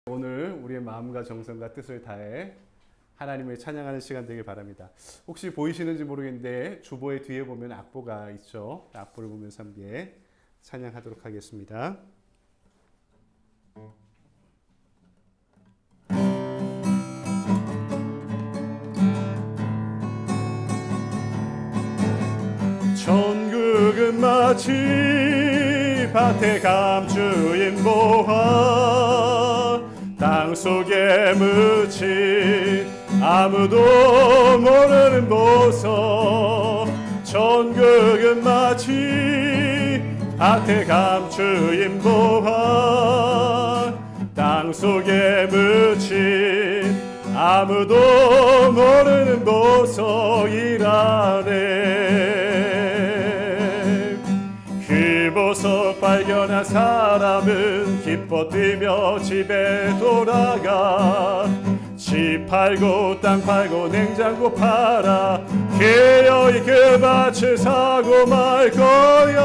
오늘 우리의 마음과 정성과 뜻을 다해 하나님을 찬양하는 시간 되길 바랍니다. 혹시 보이시는지 모르겠는데 주보의 뒤에 보면 악보가 있죠. 악보를 보면서 함께 찬양하도록 하겠습니다. 천국은 마치 밭에 감추인 보화, 땅속에 묻힌 아무도 모르는 보석. 천국은 마치 밭에 감추인 보화, 땅속에 묻힌 아무도 모르는 보석이라네. 그 보석 발견한 사람은 기뻐 뛰며 집에 돌아가 집 팔고 땅 팔고 냉장고 팔아 기어이 그 밭을 사고 말 거야.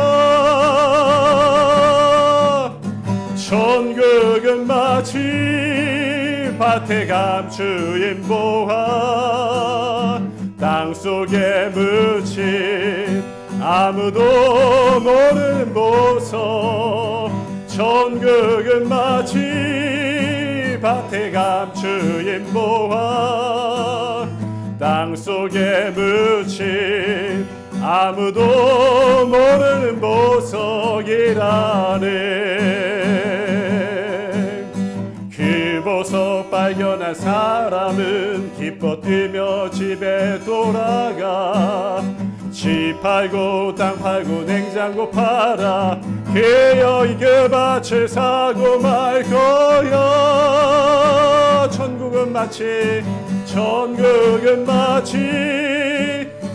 천국은 마치 밭에 감추인 보화, 땅속에 묻힌 아무도 모르는 보석. 천국은 마치 밭에 감추인 보화, 땅속에 묻힌 아무도 모르는 보석이라네. 그 보석 발견한 사람은 기뻐 뛰며 집에 돌아가 집 팔고 땅 팔고 냉장고 팔아 기어이 그 밭을 사고 말 거야. 천국은 마치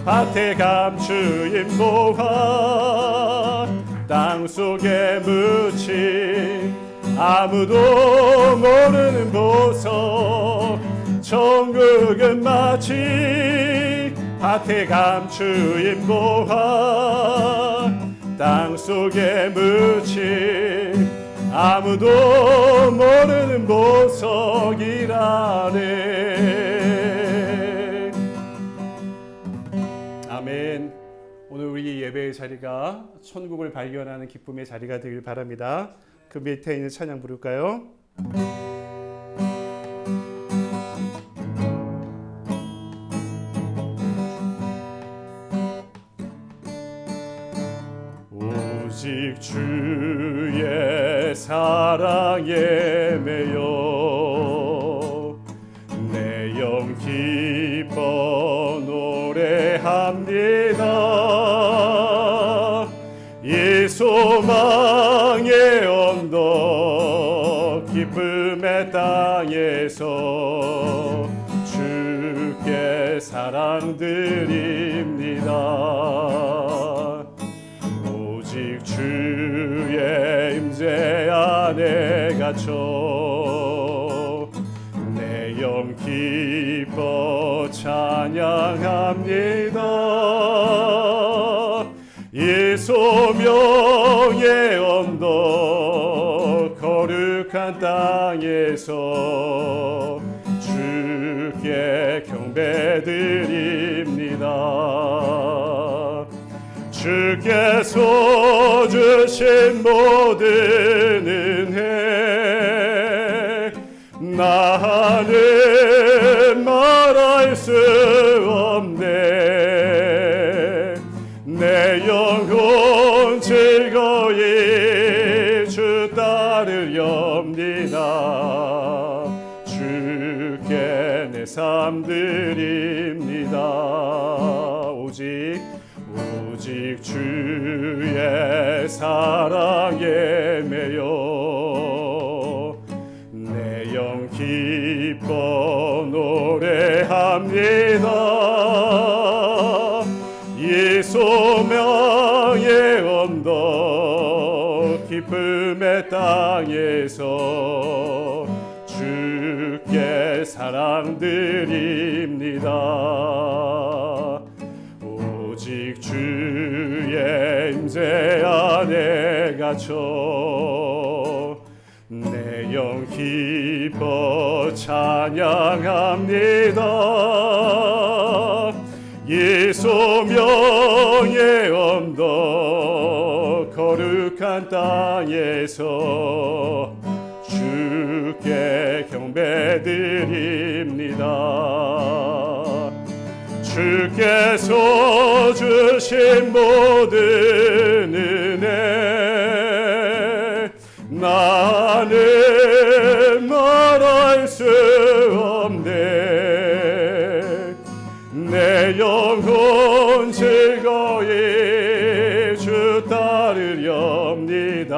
밭에 감추인 보화, 땅속에 묻힌 아무도 모르는 보석. 천국은 마치 밭에 감추인 보화, 땅속에 묻힌 아무도 모르는 보석이라네. 아멘. 오늘 우리 예배의 자리가 천국을 발견하는 기쁨의 자리가 되길 바랍니다. 그 밑에 있는 찬양 부를까요? 오직 주의 사랑에 매여 내 영 기뻐 노래합니다. 이 소망의 언덕 기쁨의 땅에서 주께 사랑드립니다. 오직 주의 임재 안에 갇혀 내 영 기뻐 찬양합니다. 이 소명의 언덕 거룩한 땅에서 주께 경배드립니다. 주께서 주신 모든 은혜 나는 말할 수 없네. 내 영혼 즐거이 주 따르렵니다. 주께 내 삶 드립니다. 오직 주의 사랑에 매여 내 영 기뻐 노래합니다. 이 소명의 언덕 기쁨의 땅에서 주께 사랑드립니다. 오직 주의 임재 안에 갇혀 내 영 기뻐 찬양합니다. 이 소명의 언덕 거룩한 땅에서 주께 경배드립니다. 주께서 주신 모든 은혜 나는 말할 수 없네. 내 영혼 즐거이 주 따르렵니다.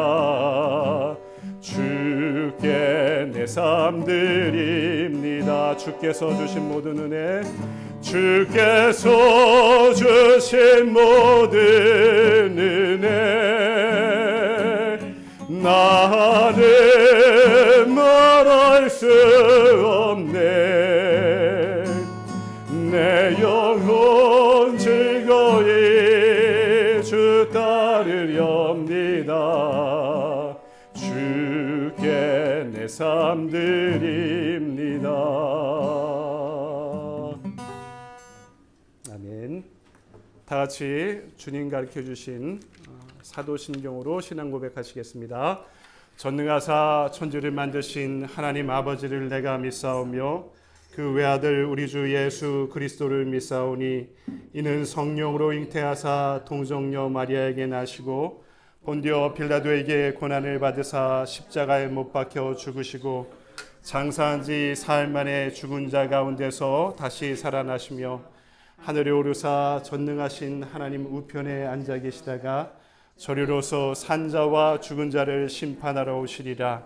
주께 내 삶 드립니다. 주께서 주신 모든 은혜 주께서 주신 모든 은혜 나는 말할 수 없네. 내 영혼 즐거이 주 따르렵니다. 주께 내 삶 드립니다. 아멘. 다 같이 주님 가르쳐 주신 사도신경으로 신앙 고백하시겠습니다. 전능하사 천지를 만드신 하나님 아버지를 내가 믿사오며 그 외아들 우리 주 예수 그리스도를 믿사오니 이는 성령으로 잉태하사 동정녀 마리아에게 나시고 본디오 빌라도에게 고난을 받으사 십자가에 못 박혀 죽으시고 장사한 지 사흘 만에 죽은 자 가운데서 다시 살아나시며 하늘에 오르사 전능하신 하나님 우편에 앉아 계시다가 저리로서 산자와 죽은 자를 심판하러 오시리라.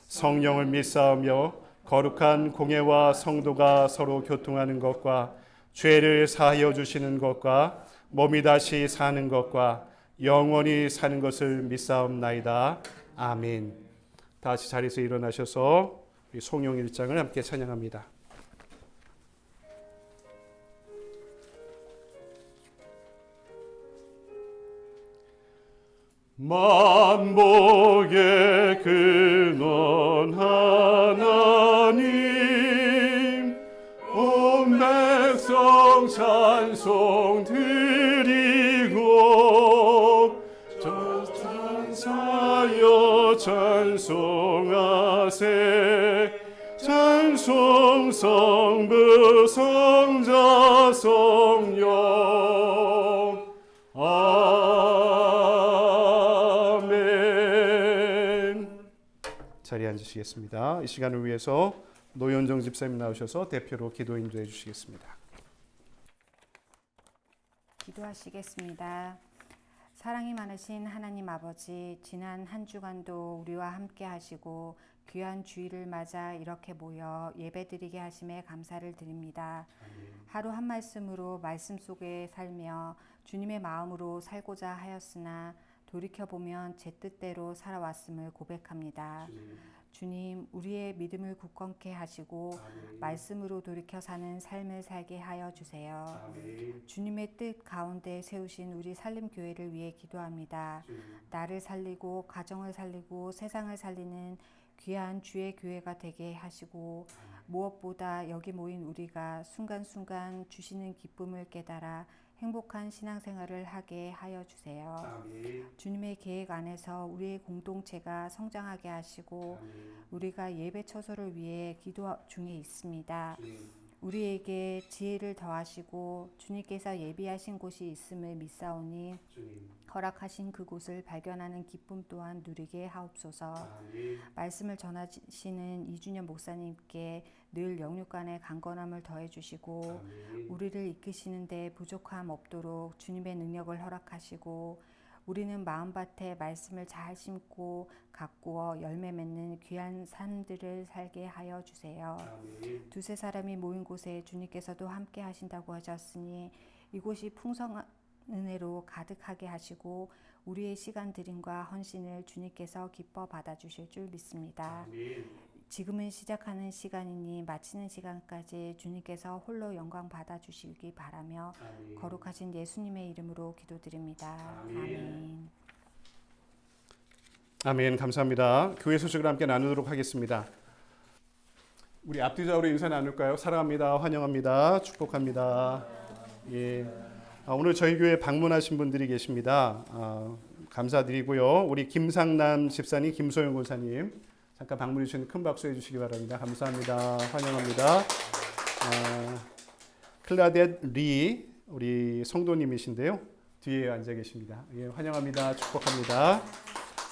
성령을 믿사오며 거룩한 공예와 성도가 서로 교통하는 것과 죄를 사하여 주시는 것과 몸이 다시 사는 것과 영원히 사는 것을 믿사옵나이다. 아멘. 다시 자리에서 일어나셔서 우리 송영 1장을 함께 찬양합니다. 만복의 근원 하나님 온 백성 찬송 드리고 전사여 찬송하세. 찬송 성부 성자 성령 아멘. 자리에 앉으시겠습니다. 이 시간을 위해서 노현정 집사님 나오셔서 대표로 기도 인도해 주시겠습니다. 기도하시겠습니다. 사랑이 많으신 하나님 아버지, 지난 한 주간도 우리와 함께 하시고 귀한 주일을 맞아 이렇게 모여 예배드리게 하심에 감사를 드립니다. 하루 한 말씀으로 말씀 속에 살며 주님의 마음으로 살고자 하였으나 돌이켜보면 제 뜻대로 살아왔음을 고백합니다. 주님, 우리의 믿음을 굳건케 하시고 말씀으로 돌이켜 사는 삶을 살게 하여 주세요. 주님의 뜻 가운데 세우신 우리 살림교회를 위해 기도합니다. 나를 살리고 가정을 살리고 세상을 살리는 귀한 주의 교회가 되게 하시고 무엇보다 여기 모인 우리가 순간순간 주시는 기쁨을 깨달아 행복한 신앙생활을 하게 하여 주세요. 아멘. 주님의 계획 안에서 우리의 공동체가 성장하게 하시고 우리가 예배 처소를 위해 기도 중에 있습니다. 우리에게 지혜를 더하시고 주님께서 예비하신 곳이 있음을 믿사오니 허락하신 그곳을 발견하는 기쁨 또한 누리게 하옵소서. 말씀을 전하시는 이준현 목사님께 늘 영육간의 강건함을 더해주시고 우리를 이끄시는 데 부족함 없도록 주님의 능력을 허락하시고 우리는 마음밭에 말씀을 잘 심고 가꾸어 열매 맺는 귀한 삶들을 살게 하여 주세요. 두세 사람이 모인 곳에 주님께서도 함께 하신다고 하셨으니 이곳이 풍성한 은혜로 가득하게 하시고 우리의 시간 드림과 헌신을 주님께서 기뻐 받아주실 줄 믿습니다. 지금은 시작하는 시간이니 마치는 시간까지 주님께서 홀로 영광 받아주시기 바라며 거룩하신 예수님의 이름으로 기도드립니다. 아멘. 아멘. 감사합니다. 교회 소식을 함께 나누도록 하겠습니다. 우리 앞뒤좌우로 인사 나눌까요? 사랑합니다. 환영합니다. 축복합니다. 예. 오늘 저희 교회 방문하신 분들이 계십니다. 감사드리고요. 우리 김상남 집사님, 김소영 권사님 잠깐 방문해 주시는 큰 박수 해주시기 바랍니다. 감사합니다. 환영합니다. 클라뎃 리 우리 성도님이신데요. 뒤에 앉아 계십니다. 예, 환영합니다. 축복합니다.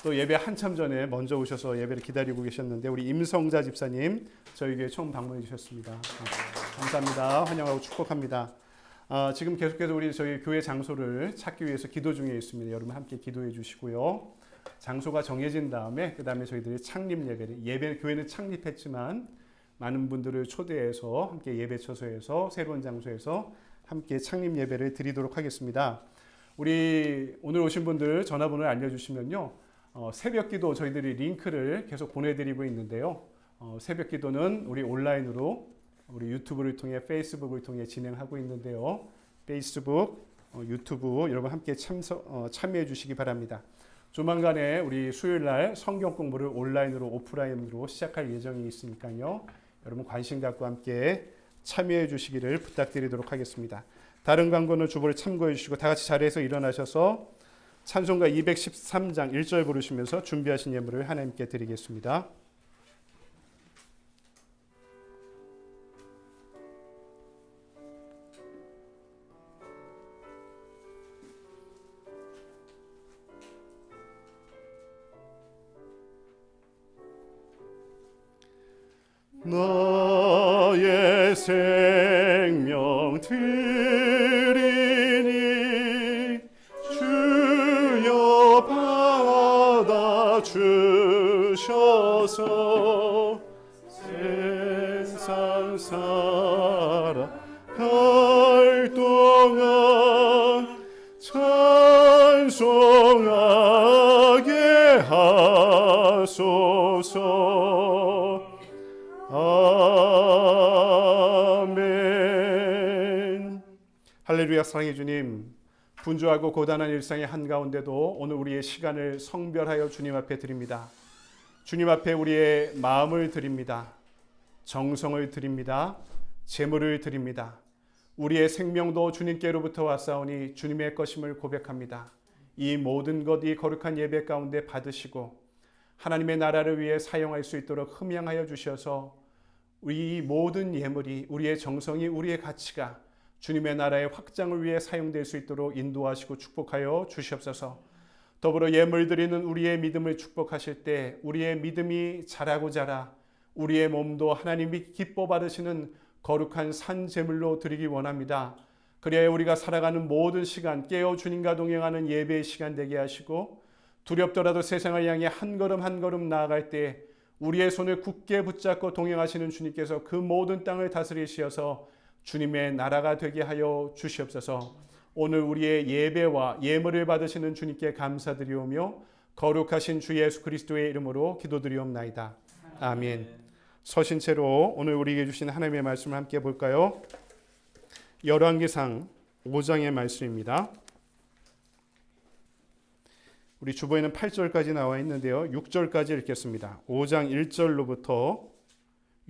또 예배 한참 전에 먼저 오셔서 예배를 기다리고 계셨는데 우리 임성자 집사님 저희 교회 처음 방문해 주셨습니다. 감사합니다. 환영하고 축복합니다. 지금 계속해서 우리 저희 교회 장소를 찾기 위해서 기도 중에 있습니다. 여러분 함께 기도해 주시고요. 장소가 정해진 다음에 그 다음에 저희들이 창립 예배 교회는 창립했지만 많은 분들을 초대해서 함께 예배 처소에서 새로운 장소에서 함께 창립 예배를 드리도록 하겠습니다. 우리 오늘 오신 분들 전화번호를 알려주시면요. 새벽 기도 저희들이 링크를 계속 보내드리고 있는데요. 새벽 기도는 우리 온라인으로 우리 유튜브를 통해 페이스북을 통해 진행하고 있는데요. 페이스북, 유튜브 여러분 함께 참여해 주시기 바랍니다. 조만간에 우리 수요일 날 성경 공부를 온라인으로 오프라인으로 시작할 예정이 있으니까요. 여러분 관심 갖고 함께 참여해 주시기를 부탁드리도록 하겠습니다. 다른 광고는 주보를 참고해 주시고 다 같이 자리에서 일어나셔서 찬송가 213장 1절 부르시면서 준비하신 예물을 하나님께 드리겠습니다. 나의 생명 드리니 주여 받아 주셔서 세상 살아갈 동안 찬송하게 하소서. 아멘. 할렐루야. 사랑해 주님, 분주하고 고단한 일상의 한가운데도 오늘 우리의 시간을 성별하여 주님 앞에 드립니다. 주님 앞에 우리의 마음을 드립니다. 정성을 드립니다. 재물을 드립니다. 우리의 생명도 주님께로부터 왔사오니 주님의 것임을 고백합니다. 이 모든 것 이 거룩한 예배 가운데 받으시고 하나님의 나라를 위해 사용할 수 있도록 흠양하여 주셔서 이 모든 예물이 우리의 정성이 우리의 가치가 주님의 나라의 확장을 위해 사용될 수 있도록 인도하시고 축복하여 주시옵소서. 더불어 예물 드리는 우리의 믿음을 축복하실 때 우리의 믿음이 자라고 자라 우리의 몸도 하나님이 기뻐 받으시는 거룩한 산 제물로 드리기 원합니다. 그래야 우리가 살아가는 모든 시간 깨어 주님과 동행하는 예배의 시간 되게 하시고 두렵더라도 세상을 향해 한 걸음 한 걸음 나아갈 때 우리의 손을 굳게 붙잡고 동행하시는 주님께서 그 모든 땅을 다스리시어서 주님의 나라가 되게 하여 주시옵소서. 오늘 우리의 예배와 예물을 받으시는 주님께 감사드리오며 거룩하신 주 예수 그리스도의 이름으로 기도드리옵나이다. 아멘. 서신 채로 오늘 우리에게 주신 하나님의 말씀을 함께 볼까요? 열왕기상 5장의 말씀입니다. 우리 주보에는 8절까지 나와 있는데요. 6절까지 읽겠습니다. 5장 1절로부터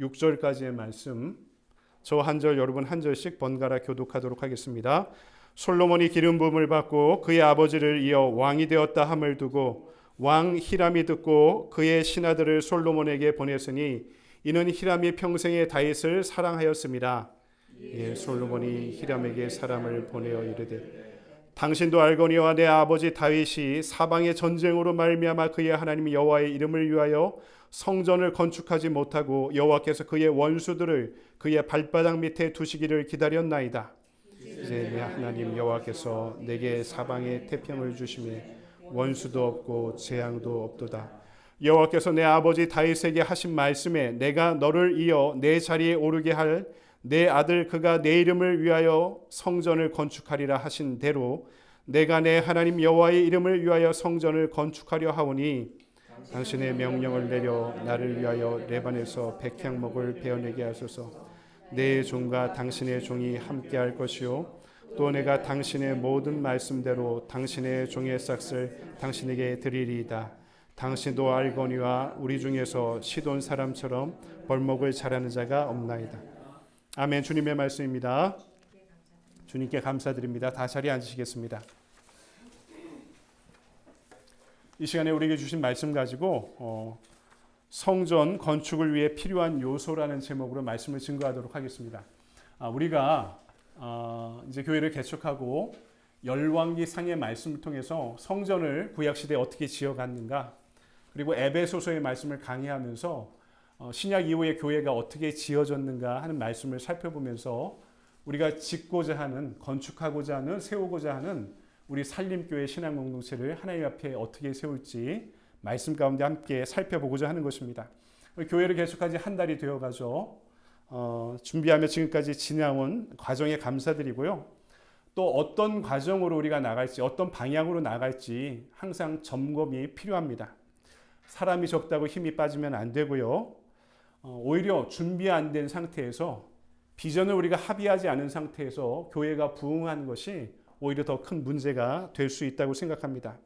6절까지의 말씀, 저 한 절 여러분 한 절씩 번갈아 교독하도록 하겠습니다. 솔로몬이 기름 부음을 받고 그의 아버지를 이어 왕이 되었다 함을 두고 왕 히람이 듣고 그의 신하들을 솔로몬에게 보냈으니 이는 히람이 평생에 다윗을 사랑하였습니다. 예, 솔로몬이 히람에게 사람을 보내어 이르되 당신도 알거니와 내 아버지 다윗이 사방의 전쟁으로 말미암아 그의 하나님 여호와의 이름을 위하여 성전을 건축하지 못하고 여호와께서 그의 원수들을 그의 발바닥 밑에 두시기를 기다렸나이다. 이제 내 하나님 여호와께서 내게 사방에 태평을 주심에 원수도 없고 재앙도 없도다. 여호와께서 내 아버지 다윗에게 하신 말씀에 내가 너를 이어 내 자리에 오르게 할 내 아들 그가 내 이름을 위하여 성전을 건축하리라 하신 대로 내가 내 하나님 여호와의 이름을 위하여 성전을 건축하려 하오니 당신의 명령을 내려 나를 위하여 레반에서 백향목을 베어내게 하소서. 내 종과 당신의 종이 함께할 것이요 또 내가 당신의 모든 말씀대로 당신의 종의 삭을 당신에게 드리리이다. 당신도 알거니와 우리 중에서 시돈 사람처럼 벌목을 잘하는 자가 없나이다. 아멘. 주님의 말씀입니다. 주님께 감사드립니다. 다 자리에 앉으시겠습니다. 이 시간에 우리에게 주신 말씀 가지고 성전 건축을 위해 필요한 요소라는 제목으로 말씀을 증거하도록 하겠습니다. 우리가 이제 교회를 개척하고 열왕기상의 말씀을 통해서 성전을 구약시대에 어떻게 지어갔는가, 그리고 에베소서의 말씀을 강의하면서 신약 이후의 교회가 어떻게 지어졌는가 하는 말씀을 살펴보면서 우리가 짓고자 하는, 건축하고자 하는, 세우고자 하는 우리 산림교회 신앙공동체를 하나님 앞에 어떻게 세울지 말씀 가운데 함께 살펴보고자 하는 것입니다. 교회를 개척한 지 한 달이 되어가죠. 준비하며 지금까지 지나온 과정에 감사드리고요. 또 어떤 과정으로 우리가 나갈지, 어떤 방향으로 나갈지 항상 점검이 필요합니다. 사람이 적다고 힘이 빠지면 안 되고요. 오히려 준비 안 된 상태에서, 비전을 우리가 합의하지 않은 상태에서 교회가 부흥하는 것이 오히려 더 큰 문제가 될 수 있다고 생각합니다.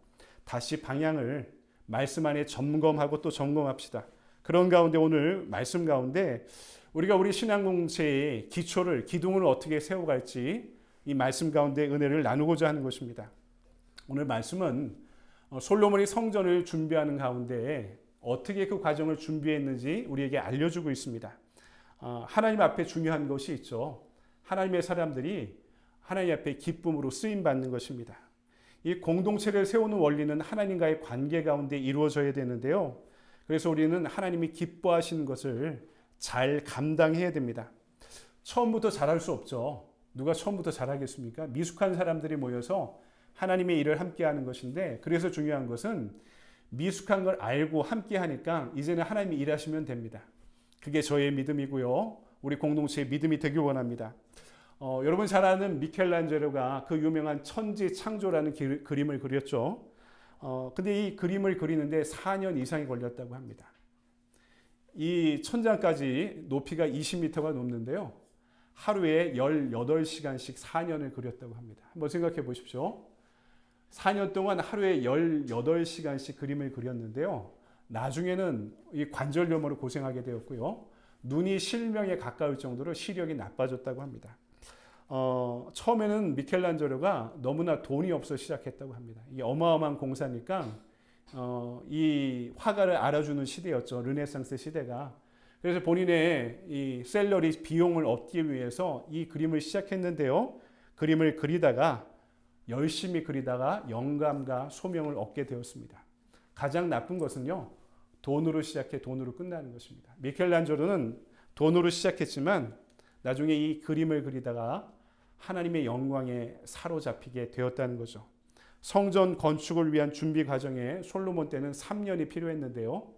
다시 방향을 말씀 안에 점검하고 또 점검합시다. 그런 가운데 오늘 말씀 가운데 우리가 우리 신앙공동체의 기초를, 기둥을 어떻게 세워갈지 이 말씀 가운데 은혜를 나누고자 하는 것입니다. 오늘 말씀은 솔로몬이 성전을 준비하는 가운데 어떻게 그 과정을 준비했는지 우리에게 알려주고 있습니다. 하나님 앞에 중요한 것이 있죠. 하나님의 사람들이 하나님 앞에 기쁨으로 쓰임받는 것입니다. 이 공동체를 세우는 원리는 하나님과의 관계 가운데 이루어져야 되는데요. 그래서 우리는 하나님이 기뻐하시는 것을 잘 감당해야 됩니다. 처음부터 잘할 수 없죠. 누가 처음부터 잘하겠습니까? 미숙한 사람들이 모여서 하나님의 일을 함께 하는 것인데, 그래서 중요한 것은 미숙한 걸 알고 함께 하니까 이제는 하나님이 일하시면 됩니다. 그게 저의 믿음이고요. 우리 공동체의 믿음이 되길 원합니다. 여러분 잘 아는 미켈란젤로가 그 유명한 천지 창조라는 그림을 그렸죠. 근데 이 그림을 그리는데 4년 이상이 걸렸다고 합니다. 이 천장까지 높이가 20m가 넘는데요. 하루에 18시간씩 4년을 그렸다고 합니다. 한번 생각해 보십시오. 4년 동안 하루에 18시간씩 그림을 그렸는데요. 나중에는 이 관절염으로 고생하게 되었고요. 눈이 실명에 가까울 정도로 시력이 나빠졌다고 합니다. 처음에는 미켈란젤로가 너무나 돈이 없어 시작했다고 합니다. 이게 어마어마한 공사니까 이 화가를 알아주는 시대였죠. 르네상스 시대가. 그래서 본인의 이 셀러리 비용을 얻기 위해서 이 그림을 시작했는데요. 그림을 그리다가 열심히 그리다가 영감과 소명을 얻게 되었습니다. 가장 나쁜 것은요. 돈으로 시작해 돈으로 끝나는 것입니다. 미켈란젤로는 돈으로 시작했지만 나중에 이 그림을 그리다가 하나님의 영광에 사로잡히게 되었다는 거죠. 성전 건축을 위한 준비 과정에 솔로몬 때는 3년이 필요했는데요.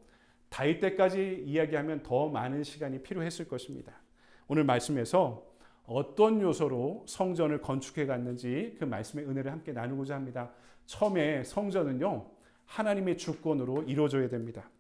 다윗 때까지 이야기하면 더 많은 시간이 필요했을 것입니다. 오늘 말씀에서 어떤 요소로 성전을 건축해 갔는지 그 말씀의 은혜를 함께 나누고자 합니다. 처음에 성전은요, 하나님의 주권으로 이루어져야 됩니다.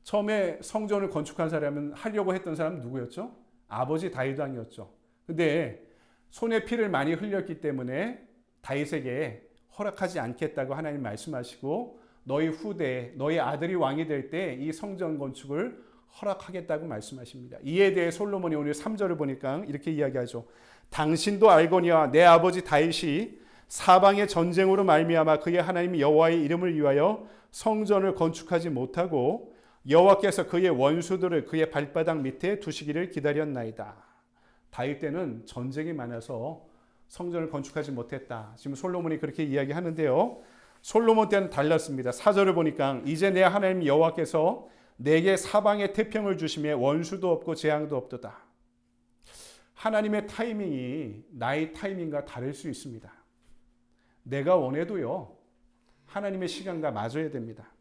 처음에 성전을 건축한 사람은, 하려고 했던 사람은 누구였죠? 아버지 다윗 왕이었죠. 근데 손에 피를 많이 흘렸기 때문에 다윗에게 허락하지 않겠다고 하나님 말씀하시고, 너희 후대에 너희 아들이 왕이 될 때 이 성전 건축을 허락하겠다고 말씀하십니다. 이에 대해 솔로몬이 오늘 3절을 보니까 이렇게 이야기하죠. 당신도 알거니와 내 아버지 다윗이 사방의 전쟁으로 말미암아 그의 하나님 여호와의 이름을 위하여 성전을 건축하지 못하고 여호와께서 그의 원수들을 그의 발바닥 밑에 두시기를 기다렸나이다. 다윗 때는 전쟁이 많아서 성전을 건축하지 못했다. 지금 솔로몬이 그렇게 이야기하는데요. 솔로몬 때는 달랐습니다. 4절을 보니까 이제 내 하나님 여호와께서 내게 사방의 태평을 주심에 원수도 없고 재앙도 없도다. 하나님의 타이밍이 나의 타이밍과 다를 수 있습니다. 내가 원해도요, 하나님의 시간과 맞아야 됩니다.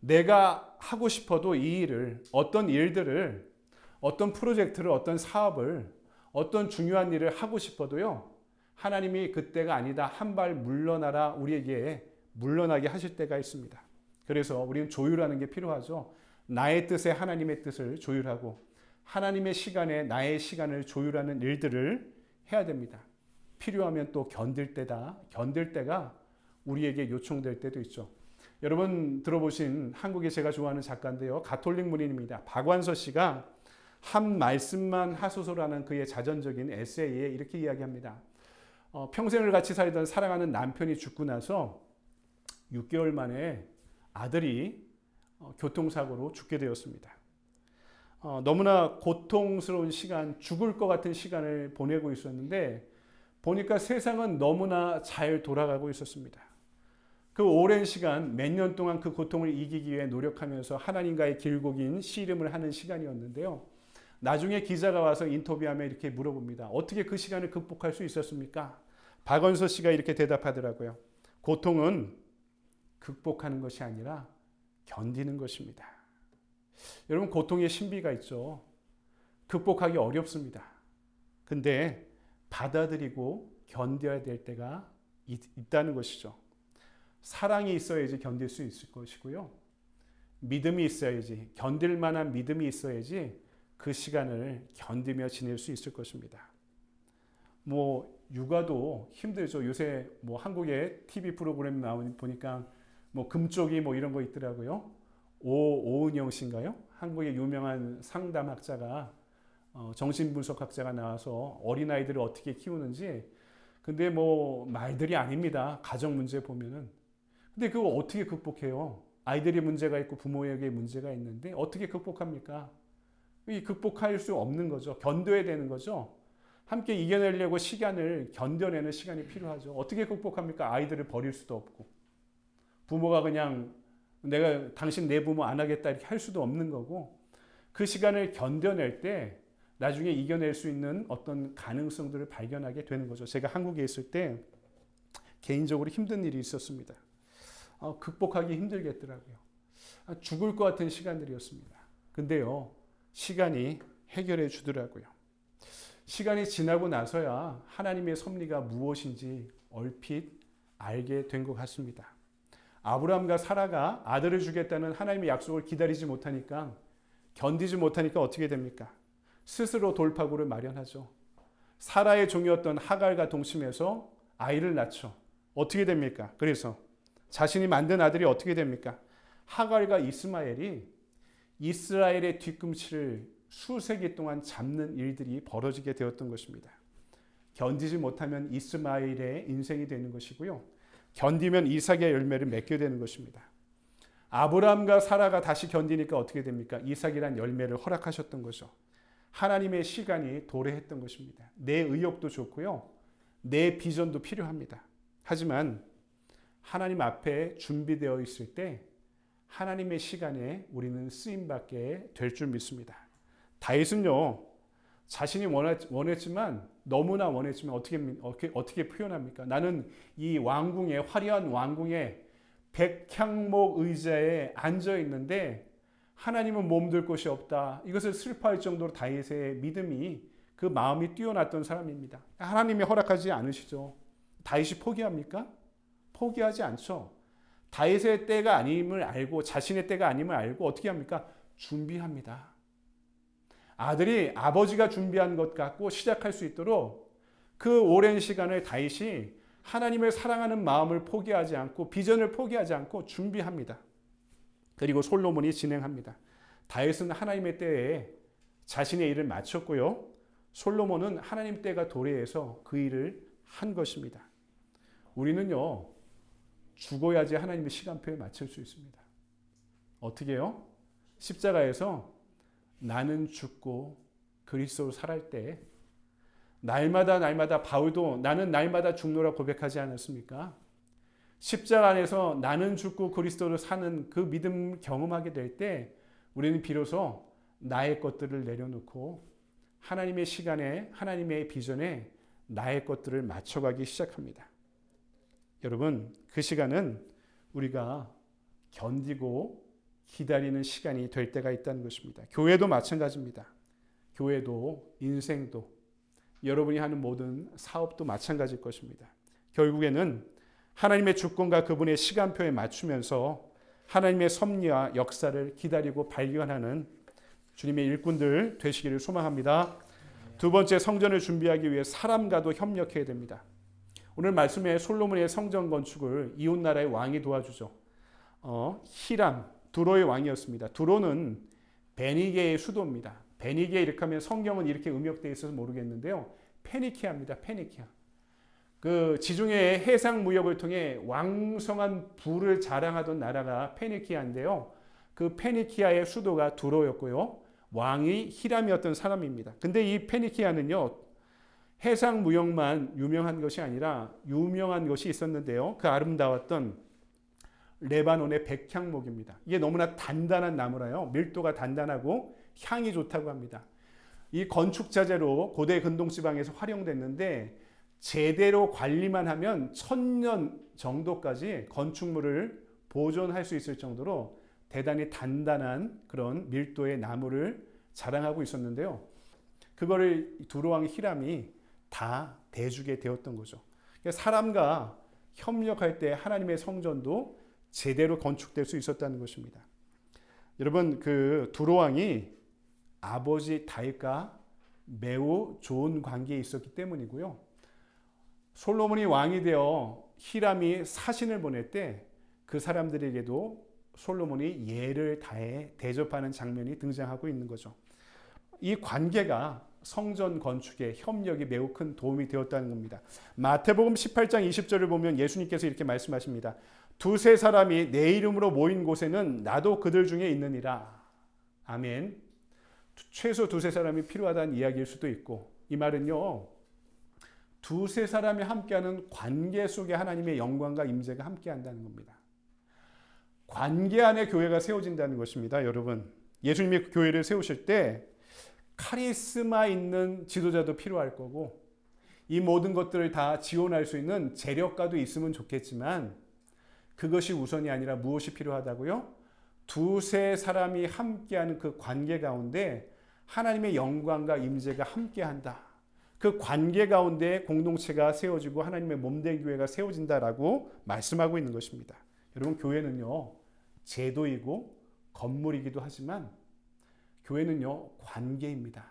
내가 하고 싶어도 이 일을, 어떤 일들을, 어떤 프로젝트를, 어떤 사업을, 어떤 중요한 일을 하고 싶어도요, 하나님이 그때가 아니다, 한 발 물러나라, 우리에게 물러나게 하실 때가 있습니다. 그래서 우리는 조율하는 게 필요하죠. 나의 뜻에 하나님의 뜻을 조율하고 하나님의 시간에 나의 시간을 조율하는 일들을 해야 됩니다. 필요하면 또 견딜 때가 우리에게 요청될 때도 있죠. 여러분 들어보신 한국에 제가 좋아하는 작가인데요. 가톨릭 문인입니다. 박완서 씨가 한 말씀만 하소서라는 그의 자전적인 에세이에 이렇게 이야기합니다. 평생을 같이 살던 사랑하는 남편이 죽고 나서 6개월 만에 아들이 교통사고로 죽게 되었습니다. 너무나 고통스러운 시간, 죽을 것 같은 시간을 보내고 있었는데 보니까 세상은 너무나 잘 돌아가고 있었습니다. 그 오랜 시간, 몇 년 동안 그 고통을 이기기 위해 노력하면서 하나님과의 길고 긴 씨름을 하는 시간이었는데요. 나중에 기자가 와서 인터뷰하며 이렇게 물어봅니다. 어떻게 그 시간을 극복할 수 있었습니까? 박원서 씨가 이렇게 대답하더라고요. 고통은 극복하는 것이 아니라 견디는 것입니다. 여러분, 고통의 신비가 있죠. 극복하기 어렵습니다. 근데 받아들이고 견뎌야 될 때가 있다는 것이죠. 사랑이 있어야지 견딜 수 있을 것이고요. 믿음이 있어야지, 견딜 만한 믿음이 있어야지 그 시간을 견디며 지낼 수 있을 것입니다. 육아도 힘들죠. 요새 한국의 TV 프로그램 보니까 금쪽이 이런 거 있더라고요. 오은영 씨인가요? 한국의 유명한 상담학자가 정신분석학자가 나와서 어린아이들을 어떻게 키우는지. 근데 말들이 아닙니다. 가정 문제 보면은. 근데 그거 어떻게 극복해요? 아이들이 문제가 있고 부모에게 문제가 있는데 어떻게 극복합니까? 극복할 수 없는 거죠. 견뎌야 되는 거죠. 함께 이겨내려고 견뎌내는 시간이 필요하죠. 어떻게 극복합니까? 아이들을 버릴 수도 없고. 부모가 그냥 당신 내 부모 안 하겠다 이렇게 할 수도 없는 거고. 그 시간을 견뎌낼 때 나중에 이겨낼 수 있는 어떤 가능성들을 발견하게 되는 거죠. 제가 한국에 있을 때 개인적으로 힘든 일이 있었습니다. 극복하기 힘들겠더라고요. 죽을 것 같은 시간들이었습니다. 근데요, 시간이 해결해 주더라고요. 시간이 지나고 나서야 하나님의 섭리가 무엇인지 얼핏 알게 된 것 같습니다. 아브라함과 사라가 아들을 주겠다는 하나님의 약속을 기다리지 못하니까, 견디지 못하니까 어떻게 됩니까? 스스로 돌파구를 마련하죠. 사라의 종이었던 하갈과 동침해서 아이를 낳죠. 어떻게 됩니까? 그래서 자신이 만든 아들이 어떻게 됩니까? 하갈과 이스마엘이 이스라엘의 뒤꿈치를 수세기 동안 잡는 일들이 벌어지게 되었던 것입니다. 견디지 못하면 이스마엘의 인생이 되는 것이고요. 견디면 이삭의 열매를 맺게 되는 것입니다. 아브라함과 사라가 다시 견디니까 어떻게 됩니까? 이삭이란 열매를 허락하셨던 거죠. 하나님의 시간이 도래했던 것입니다. 내 의욕도 좋고요. 내 비전도 필요합니다. 하지만 하나님 앞에 준비되어 있을 때 하나님의 시간에 우리는 쓰임받게 될 줄 믿습니다. 다윗은요, 자신이 원했지만, 너무나 원했지만 어떻게 표현합니까? 나는 이 왕궁에, 화려한 왕궁에 백향목 의자에 앉아 있는데 하나님은 몸둘 곳이 없다. 이것을 슬퍼할 정도로 다윗의 믿음이, 그 마음이 뛰어났던 사람입니다. 하나님이 허락하지 않으시죠. 다윗이 포기합니까? 포기하지 않죠. 다윗의 때가 아님을 알고, 자신의 때가 아님을 알고 어떻게 합니까? 준비합니다. 아들이 아버지가 준비한 것 같고 시작할 수 있도록 그 오랜 시간을 다윗이 하나님을 사랑하는 마음을 포기하지 않고, 비전을 포기하지 않고 준비합니다. 그리고 솔로몬이 진행합니다. 다윗은 하나님의 때에 자신의 일을 마쳤고요. 솔로몬은 하나님 때가 도래해서 그 일을 한 것입니다. 우리는요, 죽어야지 하나님의 시간표에 맞출 수 있습니다. 어떻게 해요? 십자가에서 나는 죽고 그리스도로 살할 때 날마다 바울도 나는 날마다 죽노라 고백하지 않았습니까? 십자가 안에서 나는 죽고 그리스도로 사는 그 믿음을 경험하게 될 때 우리는 비로소 나의 것들을 내려놓고 하나님의 시간에, 하나님의 비전에 나의 것들을 맞춰가기 시작합니다. 여러분, 그 시간은 우리가 견디고 기다리는 시간이 될 때가 있다는 것입니다. 교회도 마찬가지입니다. 교회도, 인생도, 여러분이 하는 모든 사업도 마찬가지일 것입니다. 결국에는 하나님의 주권과 그분의 시간표에 맞추면서 하나님의 섭리와 역사를 기다리고 발견하는 주님의 일꾼들 되시기를 소망합니다. 두 번째, 성전을 준비하기 위해 사람과도 협력해야 됩니다. 오늘 말씀에 솔로몬의 성전 건축을 이웃나라의 왕이 도와주죠. 히람, 두로의 왕이었습니다. 두로는 베니게의 수도입니다. 베니게 이렇게 하면 성경은 이렇게 음역되어 있어서 모르겠는데요. 페니키아입니다. 페니키아. 그 지중해 해상 무역을 통해 왕성한 부를 자랑하던 나라가 페니키아인데요. 그 페니키아의 수도가 두로였고요. 왕이 히람이었던 사람입니다. 근데 이 페니키아는요. 해상 무역만 유명한 것이 아니라 유명한 것이 있었는데요. 그 아름다웠던 레바논의 백향목입니다. 이게 너무나 단단한 나무라요. 밀도가 단단하고 향이 좋다고 합니다. 이 건축 자재로 고대 근동 지방에서 활용됐는데 제대로 관리만 하면 1000년 정도까지 건축물을 보존할 수 있을 정도로 대단히 단단한 그런 밀도의 나무를 자랑하고 있었는데요. 그거를 두로왕 히람이 다 대주게 되었던 거죠. 사람과 협력할 때 하나님의 성전도 제대로 건축될 수 있었다는 것입니다. 여러분, 그 두로왕이 아버지 다윗과 매우 좋은 관계에 있었기 때문이고요. 솔로몬이 왕이 되어 히람이 사신을 보낼 때 그 사람들에게도 솔로몬이 예를 다해 대접하는 장면이 등장하고 있는 거죠. 이 관계가 성전 건축에 협력이 매우 큰 도움이 되었다는 겁니다. 마태복음 18장 20절을 보면 예수님께서 이렇게 말씀하십니다. 두세 사람이 내 이름으로 모인 곳에는 나도 그들 중에 있느니라. 아멘. 최소 두세 사람이 필요하다는 이야기일 수도 있고, 이 말은요, 두세 사람이 함께하는 관계 속에 하나님의 영광과 임재가 함께한다는 겁니다. 관계 안에 교회가 세워진다는 것입니다. 여러분, 예수님이 교회를 세우실 때 카리스마 있는 지도자도 필요할 거고, 이 모든 것들을 다 지원할 수 있는 재력가도 있으면 좋겠지만 그것이 우선이 아니라 무엇이 필요하다고요? 두세 사람이 함께하는 그 관계 가운데 하나님의 영광과 임재가 함께한다. 그 관계 가운데 공동체가 세워지고 하나님의 몸된 교회가 세워진다라고 말씀하고 있는 것입니다. 여러분, 교회는요, 제도이고 건물이기도 하지만 교회는요, 관계입니다.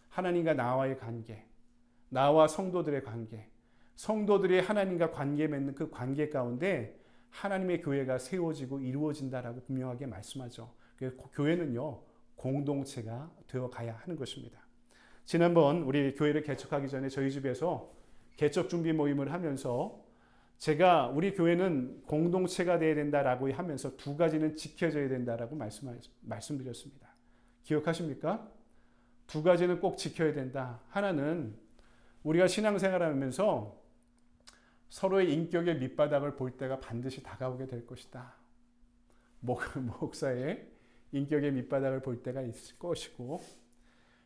하나님과 나와의 관계, 나와 성도들의 관계, 성도들이 하나님과 관계 맺는 그 관계 가운데 하나님의 교회가 세워지고 이루어진다라고 분명하게 말씀하죠. 교회는요, 공동체가 되어 가야 하는 것입니다. 지난번 우리 교회를 개척하기 전에 저희 집에서 개척 준비 모임을 하면서 제가 우리 교회는 공동체가 되어야 된다라고 하면서 두 가지는 지켜져야 된다라고 말씀드렸습니다. 기억하십니까? 두 가지는 꼭 지켜야 된다. 하나는 우리가 신앙생활하면서 서로의 인격의 밑바닥을 볼 때가 반드시 다가오게 될 것이다. 목사의 인격의 밑바닥을 볼 때가 있을 것이고,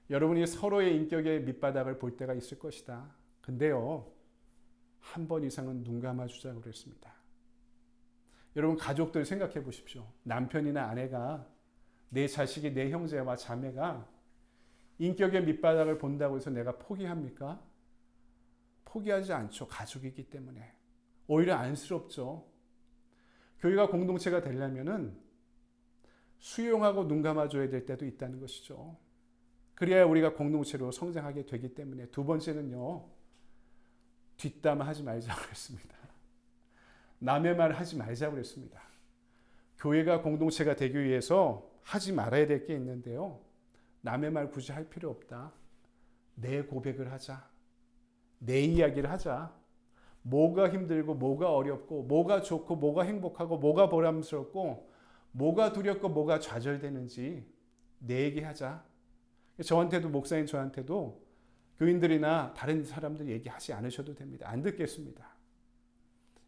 여러분이 서로의 인격의 밑바닥을 볼 때가 있을 것이다. 근데요, 한 번 이상은 눈 감아주자고 그랬습니다. 여러분, 가족들 생각해 보십시오. 남편이나 아내가, 내 자식이, 내 형제와 자매가 인격의 밑바닥을 본다고 해서 내가 포기합니까? 포기하지 않죠. 가족이기 때문에. 오히려 안쓰럽죠. 교회가 공동체가 되려면은 수용하고 눈 감아줘야 될 때도 있다는 것이죠. 그래야 우리가 공동체로 성장하게 되기 때문에. 두 번째는요, 뒷담화하지 말자고 그랬습니다. 남의 말 하지 말자고 그랬습니다. 교회가 공동체가 되기 위해서 하지 말아야 될 게 있는데요. 남의 말 굳이 할 필요 없다. 내 고백을 하자. 내 이야기를 하자. 뭐가 힘들고 뭐가 어렵고 뭐가 좋고 뭐가 행복하고 뭐가 보람스럽고 뭐가 두렵고 뭐가 좌절되는지 내 얘기하자. 저한테도, 목사님 저한테도 교인들이나 다른 사람들 얘기하지 않으셔도 됩니다. 안 듣겠습니다.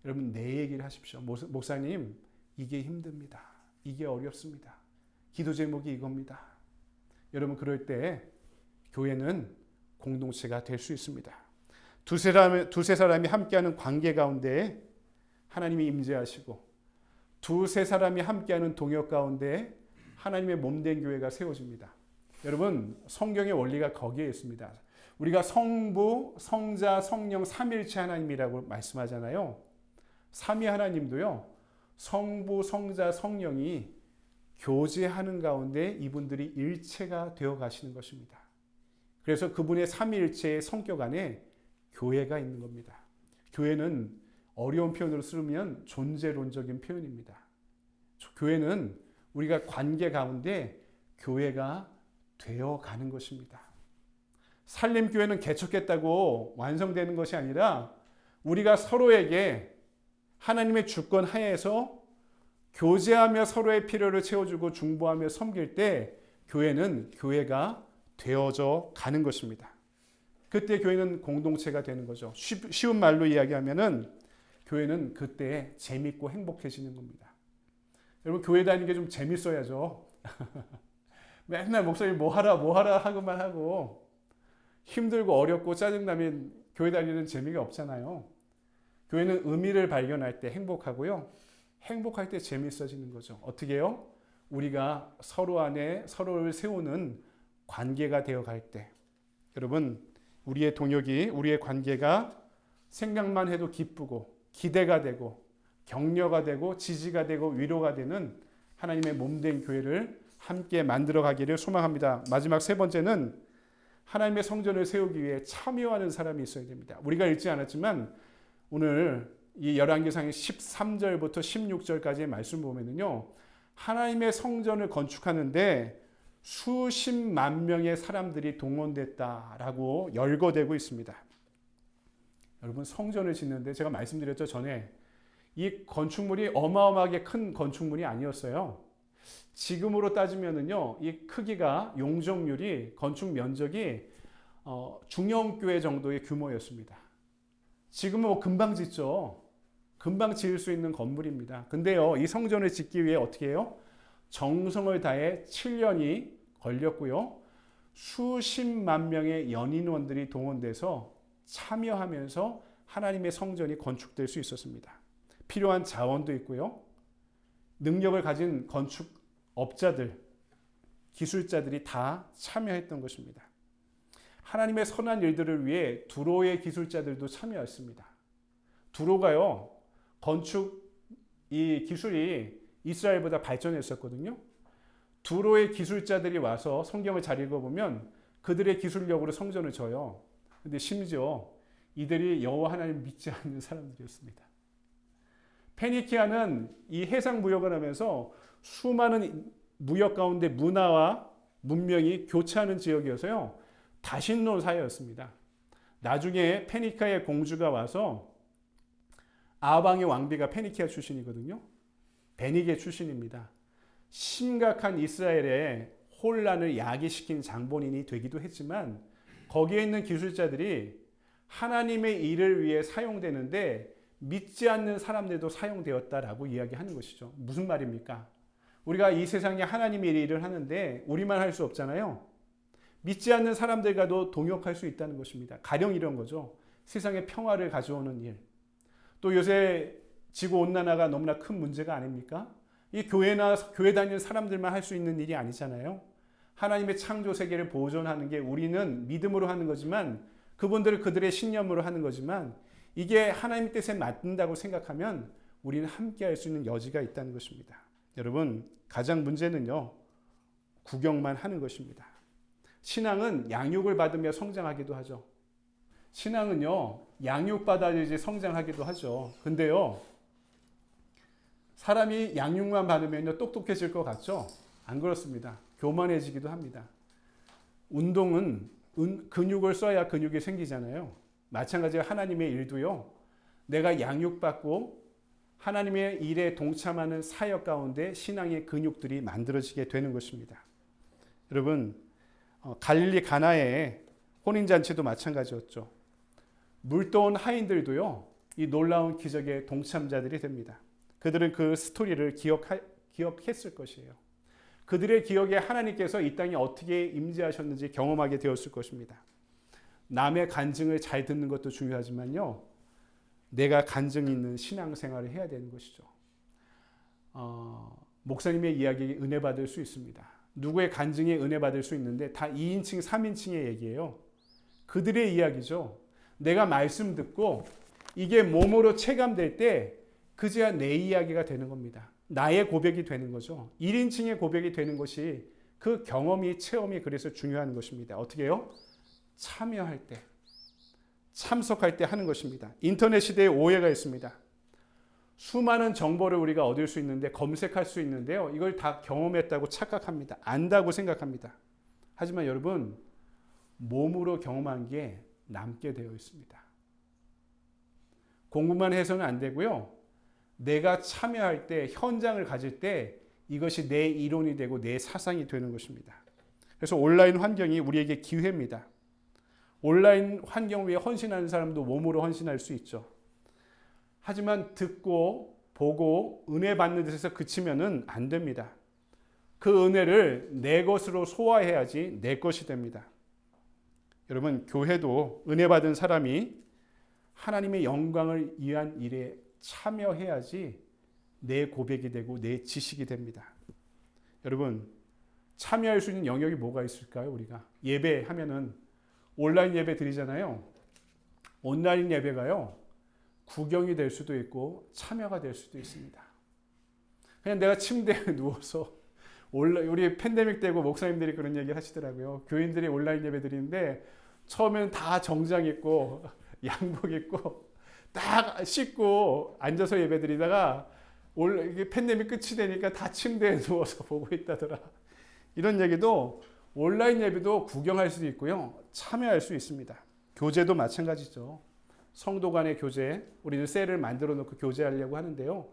여러분, 내 얘기를 하십시오. 목사님, 이게 힘듭니다. 이게 어렵습니다. 기도 제목이 이겁니다. 여러분, 그럴 때 교회는 공동체가 될 수 있습니다. 두세 사람이 함께하는 관계 가운데 하나님이 임재하시고, 두세 사람이 함께하는 동역 가운데 하나님의 몸된 교회가 세워집니다. 여러분, 성경의 원리가 거기에 있습니다. 우리가 성부, 성자, 성령 삼일체 하나님이라고 말씀하잖아요. 삼위 하나님도요, 성부, 성자, 성령이 교제하는 가운데 이분들이 일체가 되어 가시는 것입니다. 그래서 그분의 삼위일체의 성격 안에 교회가 있는 겁니다. 교회는 어려운 표현으로 쓰면 존재론적인 표현입니다. 교회는 우리가 관계 가운데 교회가 되어 가는 것입니다. 산림교회는 개척했다고 완성되는 것이 아니라 우리가 서로에게 하나님의 주권 하에서 교제하며 서로의 필요를 채워주고 중보하며 섬길 때 교회는 교회가 되어져 가는 것입니다. 그때 교회는 공동체가 되는 거죠. 쉬운 말로 이야기하면은 교회는 그때 재밌고 행복해지는 겁니다. 여러분 교회 다니는 게 좀 재밌어야죠. 맨날 목사님 뭐 하라 하고만 하고 힘들고 어렵고 짜증나면 교회 다니는 재미가 없잖아요. 교회는 의미를 발견할 때 행복하고요. 행복할 때 재밌어지는 거죠. 어떻게 해요? 우리가 서로 안에 서로를 세우는 관계가 되어갈 때 여러분 우리의 동역이 우리의 관계가 생각만 해도 기쁘고 기대가 되고 격려가 되고 지지가 되고 위로가 되는 하나님의 몸된 교회를 함께 만들어 가기를 소망합니다. 마지막 세 번째는 하나님의 성전을 세우기 위해 참여하는 사람이 있어야 됩니다. 우리가 읽지 않았지만 오늘 이 열왕기상 13절부터 16절까지의 말씀 보면은요. 하나님의 성전을 건축하는데 수십만 명의 사람들이 동원됐다라고 열거되고 있습니다. 여러분 성전을 짓는데 제가 말씀드렸죠 전에 이 건축물이 어마어마하게 큰 건축물이 아니었어요. 지금으로 따지면은요 이 크기가 용적률이 건축 면적이 중형교회 정도의 규모였습니다. 지금은 뭐 금방 짓죠. 금방 지을 수 있는 건물입니다. 근데요 이 성전을 짓기 위해 어떻게 해요? 정성을 다해 7년이 걸렸고요. 수십만 명의 연인원들이 동원돼서 참여하면서 하나님의 성전이 건축될 수 있었습니다. 필요한 자원도 있고요. 능력을 가진 건축업자들, 기술자들이 다 참여했던 것입니다. 하나님의 선한 일들을 위해 두로의 기술자들도 참여했습니다. 두로가요. 건축 이 기술이 이스라엘보다 발전했었거든요. 두로의 기술자들이 와서 성경을 잘 읽어보면 그들의 기술력으로 성전을 져요. 근데 심지어 이들이 여호와 하나님을 믿지 않는 사람들이었습니다. 페니키아는 이 해상 무역을 하면서 수많은 무역 가운데 문화와 문명이 교차하는 지역이어서요. 다신론 사회였습니다. 나중에 페니키아의 공주가 와서 아방의 왕비가 페니키아 출신이거든요. 베니게 출신입니다. 심각한 이스라엘의 혼란을 야기시킨 장본인이 되기도 했지만 거기에 있는 기술자들이 하나님의 일을 위해 사용되는데 믿지 않는 사람들도 사용되었다라고 이야기하는 것이죠. 무슨 말입니까? 우리가 이 세상에 하나님의 일을 하는데 우리만 할 수 없잖아요. 믿지 않는 사람들과도 동역할 수 있다는 것입니다. 가령 이런 거죠. 세상에 평화를 가져오는 일. 또 요새 지구온난화가 너무나 큰 문제가 아닙니까? 이 교회 다니는 사람들만 할 수 있는 일이 아니잖아요. 하나님의 창조 세계를 보존하는 게 우리는 믿음으로 하는 거지만 그분들은 그들의 신념으로 하는 거지만 이게 하나님 뜻에 맞는다고 생각하면 우리는 함께 할 수 있는 여지가 있다는 것입니다. 여러분 가장 문제는요. 구경만 하는 것입니다. 신앙은 양육을 받으며 성장하기도 하죠. 신앙은요. 양육받아야지 성장하기도 하죠. 근데요. 사람이 양육만 받으면 똑똑해질 것 같죠? 안 그렇습니다. 교만해지기도 합니다. 운동은 근육을 써야 근육이 생기잖아요. 마찬가지로 하나님의 일도요. 내가 양육받고 하나님의 일에 동참하는 사역 가운데 신앙의 근육들이 만들어지게 되는 것입니다. 여러분 갈릴리 가나의 혼인잔치도 마찬가지였죠. 물도온 하인들도요. 이 놀라운 기적의 동참자들이 됩니다. 그들은 그 스토리를 기억했을 것이에요. 그들의 기억에 하나님께서 이 땅에 어떻게 임재하셨는지 경험하게 되었을 것입니다. 남의 간증을 잘 듣는 것도 중요하지만요. 내가 간증이 있는 신앙생활을 해야 되는 것이죠. 목사님의 이야기에 은혜 받을 수 있습니다. 누구의 간증에 은혜 받을 수 있는데 다 2인칭, 3인칭의 얘기예요. 그들의 이야기죠. 내가 말씀 듣고 이게 몸으로 체감될 때 그제야 내 이야기가 되는 겁니다. 나의 고백이 되는 거죠. 1인칭의 고백이 되는 것이 그 경험이, 체험이 그래서 중요한 것입니다. 어떻게 해요? 참여할 때, 참석할 때 하는 것입니다. 인터넷 시대에 오해가 있습니다. 수많은 정보를 우리가 얻을 수 있는데 검색할 수 있는데요. 이걸 다 경험했다고 착각합니다. 안다고 생각합니다. 하지만 여러분 몸으로 경험한 게 남게 되어 있습니다. 공부만 해서는 안 되고요. 내가 참여할 때 현장을 가질 때 이것이 내 이론이 되고 내 사상이 되는 것입니다. 그래서 온라인 환경이 우리에게 기회입니다. 온라인 환경 위에 헌신하는 사람도 몸으로 헌신할 수 있죠. 하지만 듣고 보고 은혜 받는 데서 그치면은 안 됩니다. 그 은혜를 내 것으로 소화해야지 내 것이 됩니다. 여러분 교회도 은혜 받은 사람이 하나님의 영광을 위한 일에 참여해야지 내 고백이 되고 내 지식이 됩니다. 여러분 참여할 수 있는 영역이 뭐가 있을까요? 우리가 예배하면은 온라인 예배 드리잖아요. 온라인 예배가요. 구경이 될 수도 있고 참여가 될 수도 있습니다. 그냥 내가 침대에 누워서 우리 팬데믹 때고 목사님들이 그런 얘기 하시더라고요. 교인들이 온라인 예배 드리는데 처음에는 다 정장 입고 양복 입고 딱 씻고 앉아서 예배 드리다가 이게 팬데믹 끝이 되니까 다 침대에 누워서 보고 있다더라. 이런 얘기도 온라인 예배도 구경할 수도 있고요. 참여할 수 있습니다. 교제도 마찬가지죠. 성도 간의 교제, 우리는 셀을 만들어 놓고 교제하려고 하는데요.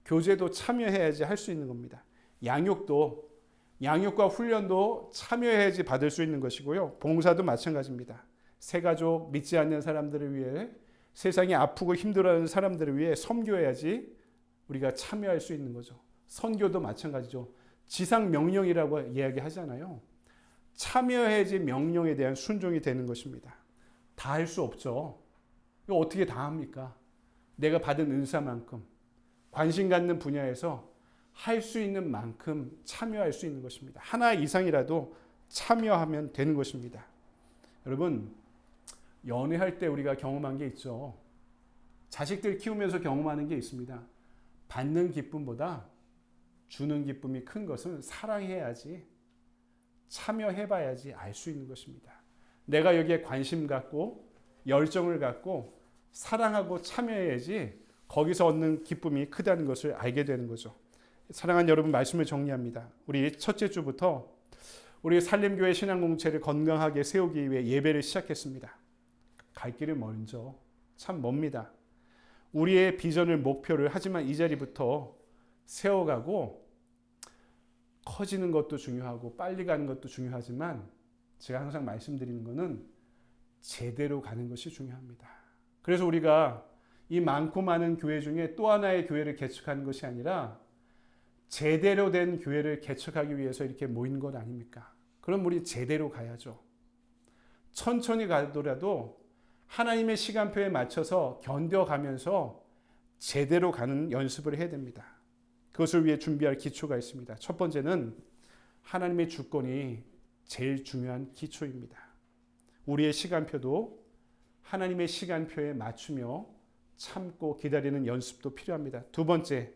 교제도 참여해야지 할 수 있는 겁니다. 양육과 훈련도 참여해야지 받을 수 있는 것이고요. 봉사도 마찬가지입니다. 새가족, 믿지 않는 사람들을 위해 세상에 아프고 힘들어하는 사람들을 위해 섬교해야지 우리가 참여할 수 있는 거죠. 선교도 마찬가지죠. 지상 명령이라고 이야기하잖아요. 참여해야지 명령에 대한 순종이 되는 것입니다. 다 할 수 없죠. 이거 어떻게 다 합니까? 내가 받은 은사만큼 관심 갖는 분야에서 할 수 있는 만큼 참여할 수 있는 것입니다. 하나 이상이라도 참여하면 되는 것입니다. 여러분 연애할 때 우리가 경험한 게 있죠. 자식들 키우면서 경험하는 게 있습니다. 받는 기쁨보다 주는 기쁨이 큰 것은 사랑해야지 참여해봐야지 알 수 있는 것입니다. 내가 여기에 관심 갖고 열정을 갖고 사랑하고 참여해야지 거기서 얻는 기쁨이 크다는 것을 알게 되는 거죠. 사랑하는 여러분 말씀을 정리합니다. 우리 첫째 주부터 우리 산림교회 신앙공동체를 건강하게 세우기 위해 예배를 시작했습니다. 갈 길은 멀죠. 참 멉니다. 우리의 비전을 목표를 하지만 이 자리부터 세워가고 커지는 것도 중요하고 빨리 가는 것도 중요하지만 제가 항상 말씀드리는 것은 제대로 가는 것이 중요합니다. 그래서 우리가 이 많고 많은 교회 중에 또 하나의 교회를 개척하는 것이 아니라 제대로 된 교회를 개척하기 위해서 이렇게 모인 것 아닙니까? 그럼 우리 제대로 가야죠. 천천히 가더라도 하나님의 시간표에 맞춰서 견뎌가면서 제대로 가는 연습을 해야 됩니다. 그것을 위해 준비할 기초가 있습니다. 첫 번째는 하나님의 주권이 제일 중요한 기초입니다. 우리의 시간표도 하나님의 시간표에 맞추며 참고 기다리는 연습도 필요합니다. 두 번째,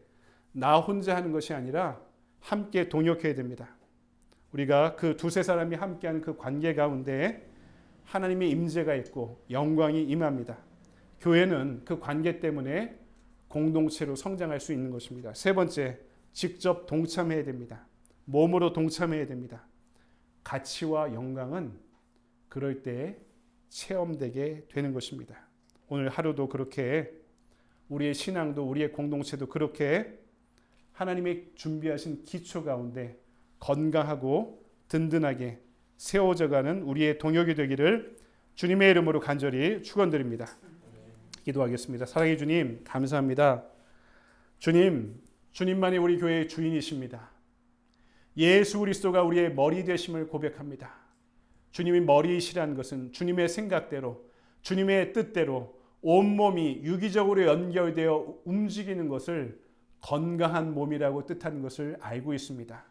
나 혼자 하는 것이 아니라 함께 동역해야 됩니다. 우리가 그 두세 사람이 함께하는 그 관계 가운데 하나님의 임재가 있고 영광이 임합니다. 교회는 그 관계 때문에 공동체로 성장할 수 있는 것입니다. 세 번째, 직접 동참해야 됩니다. 몸으로 동참해야 됩니다. 가치와 영광은 그럴 때 체험되게 되는 것입니다. 오늘 하루도 그렇게 우리의 신앙도 우리의 공동체도 그렇게 하나님의 준비하신 기초 가운데 건강하고 든든하게 세워져가는 우리의 동역이 되기를 주님의 이름으로 간절히 축원드립니다. 기도하겠습니다. 사랑의 주님 감사합니다. 주님만이 우리 교회의 주인이십니다. 예수 그리스도가 우리의 머리 되심을 고백합니다. 주님이 머리이시라는 것은 주님의 생각대로 주님의 뜻대로 온몸이 유기적으로 연결되어 움직이는 것을 건강한 몸이라고 뜻하는 것을 알고 있습니다.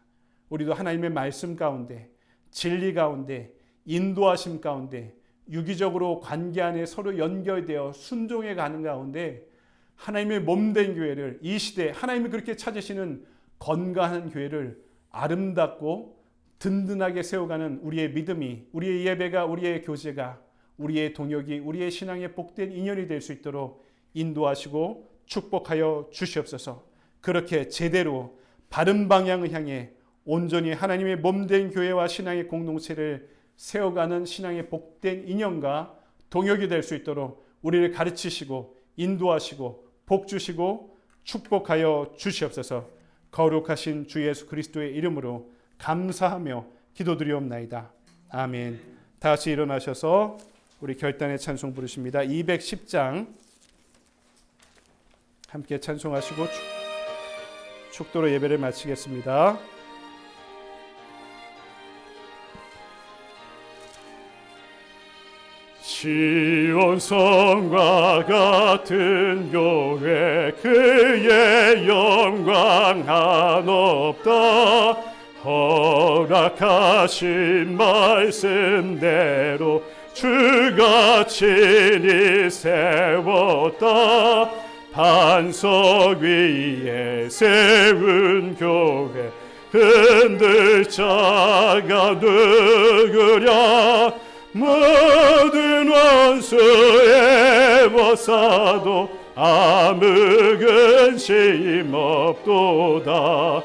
우리도 하나님의 말씀 가운데 진리 가운데 인도하심 가운데 유기적으로 관계 안에 서로 연결되어 순종해 가는 가운데 하나님의 몸된 교회를 이 시대 하나님이 그렇게 찾으시는 건강한 교회를 아름답고 든든하게 세워가는 우리의 믿음이 우리의 예배가 우리의 교제가 우리의 동역이 우리의 신앙의 복된 인연이 될 수 있도록 인도하시고 축복하여 주시옵소서. 그렇게 제대로 바른 방향을 향해 온전히 하나님의 몸된 교회와 신앙의 공동체를 세워가는 신앙의 복된 인연과 동역이 될 수 있도록 우리를 가르치시고 인도하시고 복 주시고 축복하여 주시옵소서. 거룩하신 주 예수 그리스도의 이름으로 감사하며 기도드리옵나이다. 아멘. 다 같이 일어나셔서 우리 결단의 찬송 부르십니다. 210장 함께 찬송하시고 축도로 예배를 마치겠습니다. 시온성과 같은 교회 그의 영광 한없다. 허락하신 말씀대로 주가 친히 세웠다. 반석 위에 세운 교회 흔들 자가 누구랴. 모든 원수의 모사도 아무 근심 없도다.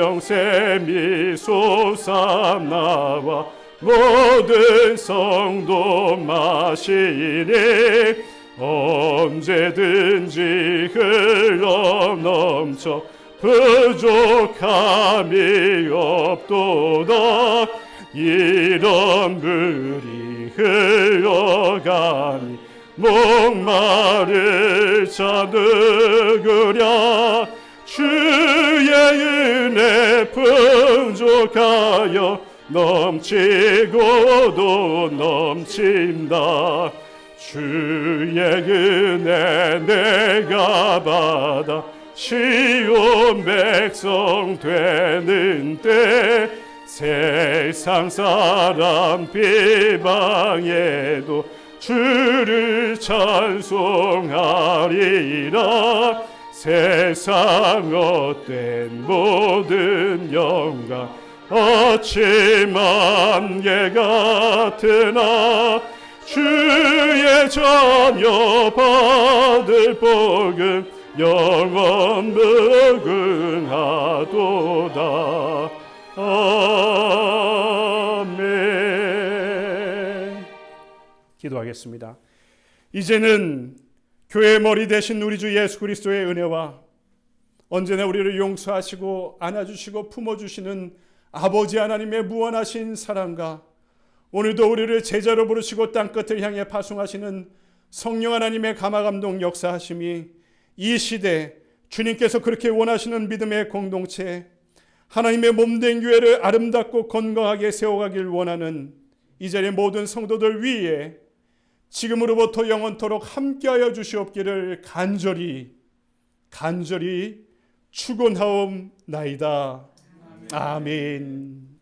생명샘이 솟아나와 모든 성도 마시니 언제든지 흘러넘쳐 부족함이 없도다. 이런 물이 흘러가니 목마를 자 누구랴. 주의 은혜 풍족하여 넘치고도 넘친다. 주의 은혜 내가 받아 시온 백성 되는 때 세상 사람 비방에도 주를 찬송하리라. 세상 헛된 모든 영광 아침 안개 같으나 주의 자녀 받을 복은 영원 무궁하도다. 아멘. 기도하겠습니다. 이제는 교회의 머리 되신 우리 주 예수 그리스도의 은혜와 언제나 우리를 용서하시고 안아주시고 품어주시는 아버지 하나님의 무한하신 사랑과 오늘도 우리를 제자로 부르시고 땅끝을 향해 파송하시는 성령 하나님의 감화감동 역사하심이 이 시대 주님께서 그렇게 원하시는 믿음의 공동체 하나님의 몸된 교회를 아름답고 건강하게 세워가길 원하는 이 자리의 모든 성도들 위에 지금으로부터 영원토록 함께하여 주시옵기를 간절히 축원하옵나이다. 아멘.